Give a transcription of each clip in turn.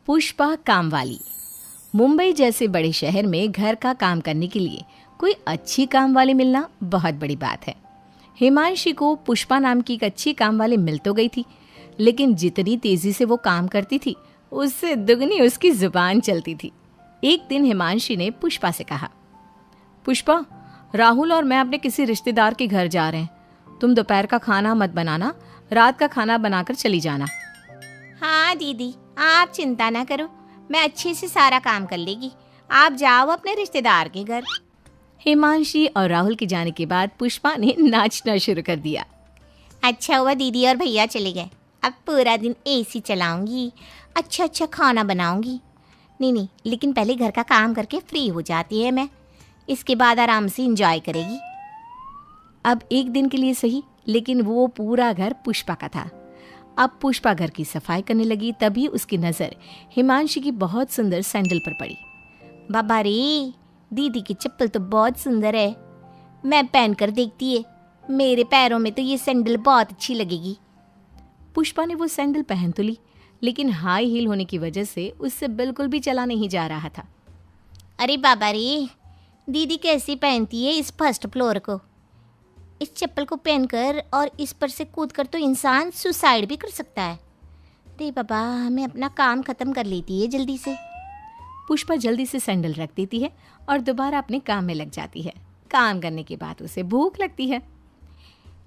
पुष्पा कामवाली। मुंबई जैसे बड़े शहर में घर का काम करने के लिए कोई अच्छी काम वाली मिलना बहुत बड़ी बात है। हिमांशी को पुष्पा नाम की एक अच्छी काम वाली मिल तो गई थी, लेकिन जितनी तेजी से वो काम करती थी उससे दुगनी उसकी जुबान चलती थी। एक दिन हिमांशी ने पुष्पा से कहा, पुष्पा, राहुल और मैं अपने किसी रिश्तेदार के घर जा रहे हैं। तुम दोपहर का खाना मत बनाना, रात का खाना बनाकर चली जाना। हाँ दीदी, आप चिंता ना करो, मैं अच्छे से सारा काम कर लेगी। आप जाओ अपने रिश्तेदार के घर। हिमांशी और राहुल के जाने के बाद पुष्पा ने नाचना शुरू कर दिया। अच्छा हुआ दीदी और भैया चले गए, अब पूरा दिन एसी चलाऊंगी, अच्छा अच्छा खाना बनाऊंगी। नहीं, लेकिन पहले घर का काम करके फ्री हो जाती है मैं, इसके बाद आराम से एंजॉय करेगी। अब एक दिन के लिए सही, लेकिन वो पूरा घर पुष्पा का था। अब पुष्पा घर की सफाई करने लगी, तभी उसकी नज़र हिमांशी की बहुत सुंदर सैंडल पर पड़ी। बाबा रे, दीदी की चप्पल तो बहुत सुंदर है, मैं पहन कर देखती है, मेरे पैरों में तो ये सैंडल बहुत अच्छी लगेगी। पुष्पा ने वो सैंडल पहन तो ली, लेकिन हाई हील होने की वजह से उससे बिल्कुल भी चला नहीं जा रहा था। अरे बाबा रे, दीदी कैसे पहनती है इस फर्स्ट फ्लोर को? इस चप्पल को पहनकर और इस पर से कूदकर तो इंसान सुसाइड भी कर सकता है। अरे बाबा, हमें अपना काम ख़त्म कर लेती है जल्दी से। पुष्पा जल्दी से सैंडल रख देती है और दोबारा अपने काम में लग जाती है। काम करने के बाद उसे भूख लगती है।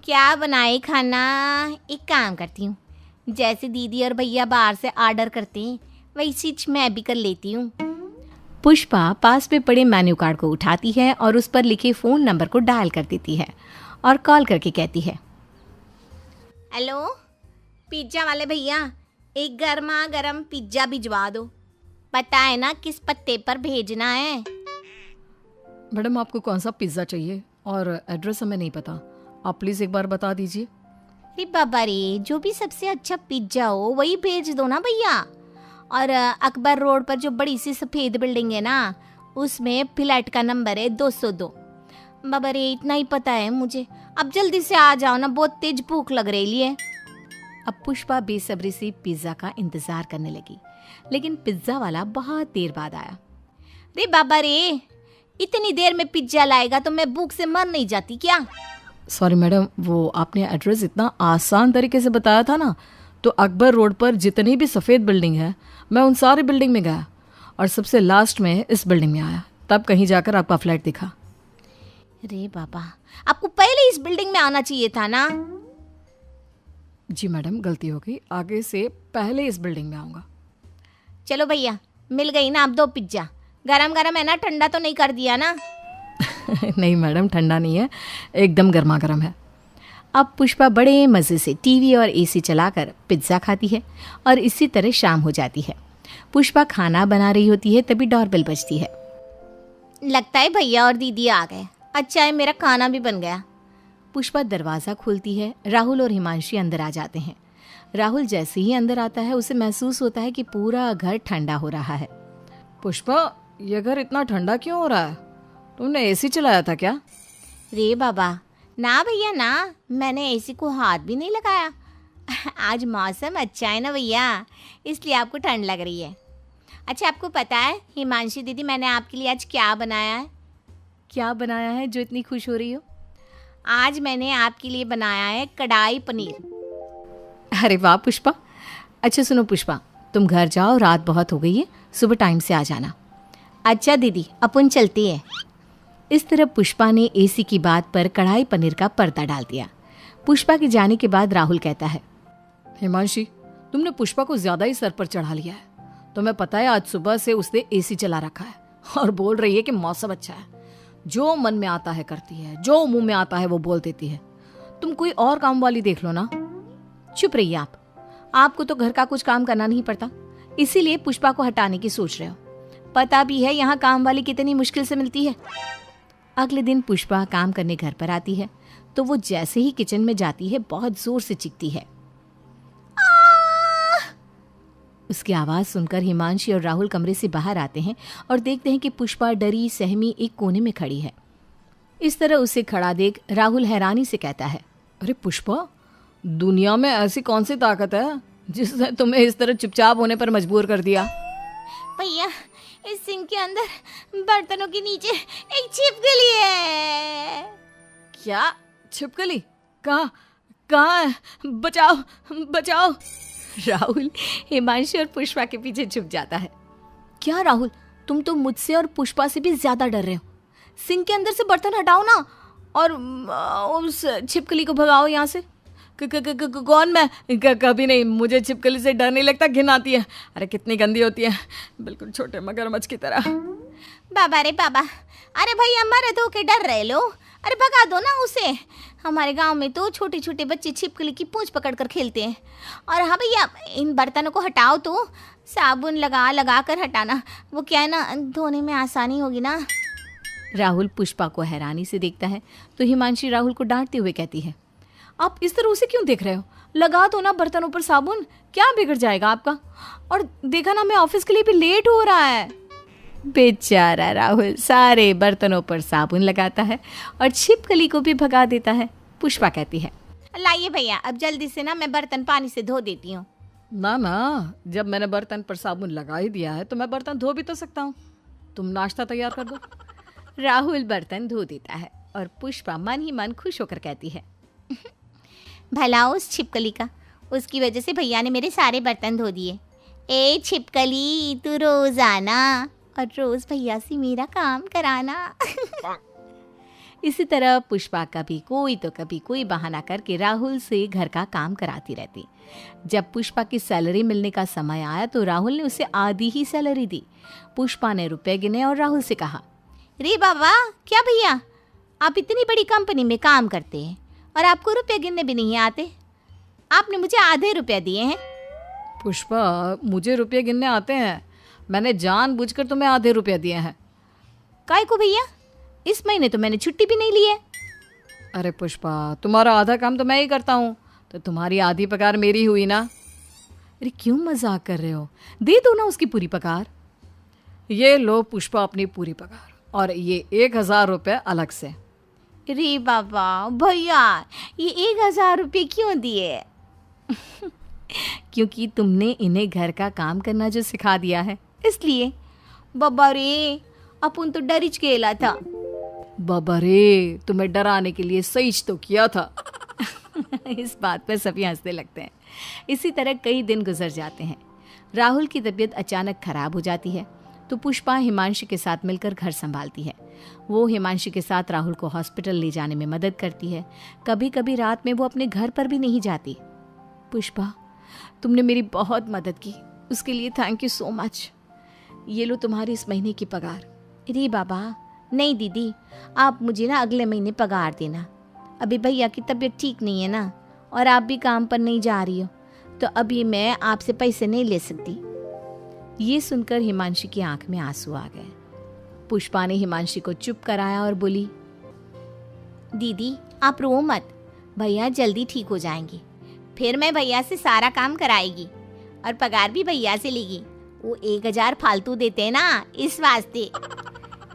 क्या बनाए खाना? एक काम करती हूँ, जैसे दीदी और भैया बाहर से ऑर्डर करते हैं वैसी मैं भी कर लेती हूँ। पुष्पा पास में पड़े मेन्यू कार्ड को उठाती है और उस पर लिखे फ़ोन नंबर को डायल कर देती है और कॉल करके कहती है, हेलो पिज्ज़ा वाले भैया, एक गर्मा गर्म पिज्ज़ा भिजवा दो। पता है ना किस पत्ते पर भेजना है? मैडम, आपको कौन सा पिज़्ज़ा चाहिए और एड्रेस हमें नहीं पता, आप प्लीज़ एक बार बता दीजिए। अरे बाबा रे, जो भी सबसे अच्छा पिज्ज़ा हो वही भेज दो ना भैया। और अकबर रोड पर जो बड़ी सी सफ़ेद बिल्डिंग है ना, उसमें फ्लैट का नंबर है 202। बाबा रे, इतना ही पता है मुझे, अब जल्दी से आ जाओ ना, बहुत तेज भूख लग रही है। अब पुष्पा बेसब्री से पिज्ज़ा का इंतज़ार करने लगी, लेकिन पिज्ज़ा वाला बहुत देर बाद आया। अरे बाबा रे, इतनी देर में पिज्ज़ा लाएगा तो मैं भूख से मर नहीं जाती क्या? सॉरी मैडम, वो आपने एड्रेस इतना आसान तरीके से बताया था ना, तो अकबर रोड पर जितनी भी सफ़ेद बिल्डिंग है मैं उन सारी बिल्डिंग में गया और सबसे लास्ट में इस बिल्डिंग में आया, तब कहीं जाकर आपका फ्लैट दिखा। अरे बाबा, आपको पहले इस बिल्डिंग में आना चाहिए था ना। जी मैडम, गलती हो गई, आगे से पहले इस बिल्डिंग में आऊँगा। चलो भैया, मिल गई ना अब 2 पिज्ज़ा। गरम गरम है ना, ठंडा तो नहीं कर दिया ना? नहीं मैडम, ठंडा नहीं है, एकदम गर्मा गर्म है। अब पुष्पा बड़े मज़े से टीवी और एसी चलाकर पिज्ज़ा खाती है और इसी तरह शाम हो जाती है। पुष्पा खाना बना रही होती है, तभी डोरबेल बजती है। लगता है भैया और दीदी आ गए, अच्छा है मेरा खाना भी बन गया। पुष्पा दरवाज़ा खोलती है, राहुल और हिमांशी अंदर आ जाते हैं। राहुल जैसे ही अंदर आता है उसे महसूस होता है कि पूरा घर ठंडा हो रहा है। पुष्पा, ये घर इतना ठंडा क्यों हो रहा है? तुमने एसी चलाया था क्या? रे बाबा, ना भैया ना, मैंने एसी को हाथ भी नहीं लगाया। आज मौसम अच्छा है ना भैया, इसलिए आपको ठंड लग रही है। अच्छा, आपको पता है हिमांशी दीदी, मैंने आपके लिए आज क्या बनाया है? क्या बनाया है जो इतनी खुश हो रही हो? आज मैंने आपके लिए बनाया है कढ़ाई पनीर। अरे वाह पुष्पा। अच्छा सुनो पुष्पा, तुम घर जाओ, रात बहुत हो गई है, सुबह टाइम से आ जाना। अच्छा दीदी, अपन चलती है। इस तरह पुष्पा ने एसी की बात पर कढ़ाई पनीर का पर्दा डाल दिया। पुष्पा के जाने के बाद राहुल कहता है, हिमांशी, तुमने पुष्पा को ज़्यादा ही सर पर चढ़ा लिया है। तुम्हें पता है आज सुबह से उसने एसी चला रखा है और बोल रही है कि मौसम अच्छा है। जो मन में आता है करती है, जो मुंह में आता है वो बोल देती है। तुम कोई और काम वाली देख लो ना। चुप रहिए आप, आपको तो घर का कुछ काम करना नहीं पड़ता, इसीलिए पुष्पा को हटाने की सोच रहे हो। पता भी है यहाँ काम वाली कितनी मुश्किल से मिलती है। अगले दिन पुष्पा काम करने घर पर आती है तो वो जैसे ही किचन में जाती है बहुत जोर से चीखती है। उसकी आवाज़ सुनकर हिमांशी और राहुल कमरे से बाहर आते हैं और देखते हैं कि पुष्पा डरी सहमी एक कोने में खड़ी है। इस तरह उसे खड़ा देख राहुल हैरानी से कहता है, अरे पुष्पा, दुनिया में ऐसी कौन सी ताकत है जिसने तुम्हें इस तरह चुपचाप होने पर मजबूर कर दिया? भैया, इस सिंक के अंदर बर्तनों के नीचे एक छिपकली है। क्या छिपकली? कहाँ कहाँ है? बचाओ बचाओ। राहुल हिमांशी और पुष्पा के पीछे छुप जाता है। क्या राहुल, तुम तो मुझसे और पुष्पा से भी ज्यादा डर रहे हो। सिंक के अंदर से बर्तन हटाओ ना और उस छिपकली को भगाओ यहाँ से। कौन मैं? कभी नहीं, मुझे छिपकली से डर नहीं लगता, घिन आती है। अरे कितनी गंदी होती है, बिल्कुल छोटे मगरमच्छ की तरह। बाबा रे बाबा, अरे भैया मरे तो के डर रहे लो, अरे भगा दो ना उसे। हमारे गांव में तो छोटे छोटे बच्चे छिपकली की पूंछ पकड़ कर खेलते हैं। और हाँ भैया, इन बर्तनों को हटाओ तो साबुन लगा लगा कर हटाना, वो क्या है ना, धोने में आसानी होगी ना। राहुल पुष्पा को हैरानी से देखता है तो हिमांशी राहुल को डांटते हुए कहती है, आप इस तरह उसे क्यों देख रहे हो? लगा दो ना बर्तनों पर साबुन, क्या बिगड़ जाएगा आपका? और देखा ना, मैं ऑफिस के लिए भी लेट हो रहा है। बेचारा राहुल सारे बर्तनों पर साबुन लगाता है और छिपकली को भी भगा देता है। पुष्पा कहती है, लाइए भैया, अब जल्दी से ना मैं बर्तन पानी से धो देती हूँ। ना ना, जब मैंने बर्तन पर साबुन लगा ही दिया है तो मैं बर्तन धो भी तो सकता हूँ। तुम नाश्ता तैयार कर दो। राहुल बर्तन धो देता है और पुष्पा मन ही मन खुश होकर कहती है, भला उस छिपकली का, उसकी वजह से भैया ने मेरे सारे बर्तन धो दिए। ए छिपकली, तू रोज आना और रोज भैया से मेरा काम कराना। इसी तरह पुष्पा कभी कोई बहाना करके राहुल से घर का काम कराती रहती। जब पुष्पा की सैलरी मिलने का समय आया तो राहुल ने उसे आधी ही सैलरी दी। पुष्पा ने रुपए गिने और राहुल से कहा, रे बाबा, क्या भैया, आप इतनी बड़ी कंपनी में काम करते हैं और आपको रुपए गिनने भी नहीं आते? आपने मुझे आधे रुपए दिए हैं। पुष्पा, मुझे रुपये गिनने आते हैं, मैंने जानबूझकर तुम्हें आधे रुपये दिए हैं। काय को भैया? इस महीने तो मैंने छुट्टी भी नहीं ली है। अरे पुष्पा, तुम्हारा आधा काम तो मैं ही करता हूँ, तो तुम्हारी आधी पगार मेरी हुई ना। अरे क्यों मजाक कर रहे हो? दे दो ना उसकी पूरी पगार। ये लो पुष्पा अपनी पूरी पगार, और ये 1000 रुपये अलग से। रे बाबा, भैया ये 1000 रुपये क्यों दिए? क्योंकि तुमने इन्हें घर का काम करना जो सिखा दिया है, इसलिए। बाबा रे, अपन तो डरिच गेला था। बाबा रे, तुम्हें डराने के लिए सही तो किया था। इस बात पर सभी हंसने लगते हैं। इसी तरह कई दिन गुजर जाते हैं। राहुल की तबीयत अचानक खराब हो जाती है तो पुष्पा हिमांशी के साथ मिलकर घर संभालती है। वो हिमांशी के साथ राहुल को हॉस्पिटल ले जाने में मदद करती है। कभी कभी रात में वो अपने घर पर भी नहीं जाती। पुष्पा, तुमने मेरी बहुत मदद की, उसके लिए थैंक यू सो मच। ये लो तुम्हारी इस महीने की पगार। रे बाबा, नहीं दीदी, आप मुझे ना अगले महीने पगार देना। अभी भैया की तबीयत ठीक नहीं है ना, और आप भी काम पर नहीं जा रही हो, तो अभी मैं आपसे पैसे नहीं ले सकती। ये सुनकर हिमांशी की आंख में आंसू आ गए। पुष्पा ने हिमांशी को चुप कराया और बोली, दीदी आप रो मत, भैया जल्दी ठीक हो जाएंगे। फिर मैं भैया से सारा काम कराएगी और पगार भी भैया से लेगी। वो 1000 फालतू देते हैं ना, इस वास्ते।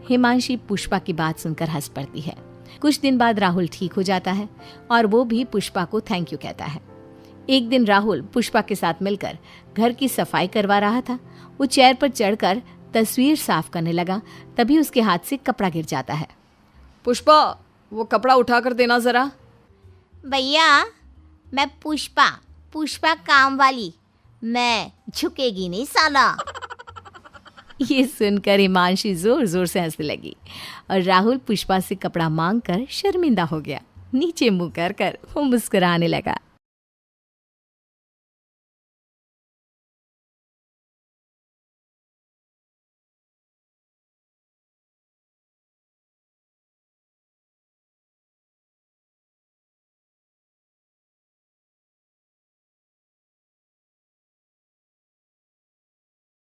हिमांशी पुष्पा की बात सुनकर हंस पड़ती है। कुछ दिन बाद राहुल ठीक हो जाता है और वो भी पुष्पा को थैंक यू कहता है। एक दिन राहुल पुष्पा के साथ मिलकर घर की सफाई करवा रहा था। वो चेयर पर चढ़कर तस्वीर साफ करने लगा, तभी उसके हाथ से कपड़ा गिर जाता है। पुष्पा, वो कपड़ा उठाकर देना जरा। भैया, मैं पुष्पा काम वाली, मैं झुकेगी नहीं साला। ये सुनकर हिमांशी जोर जोर से हंसने लगी और राहुल पुष्पा से कपड़ा मांगकर शर्मिंदा हो गया। नीचे मुंह कर वो मुस्कुराने लगा।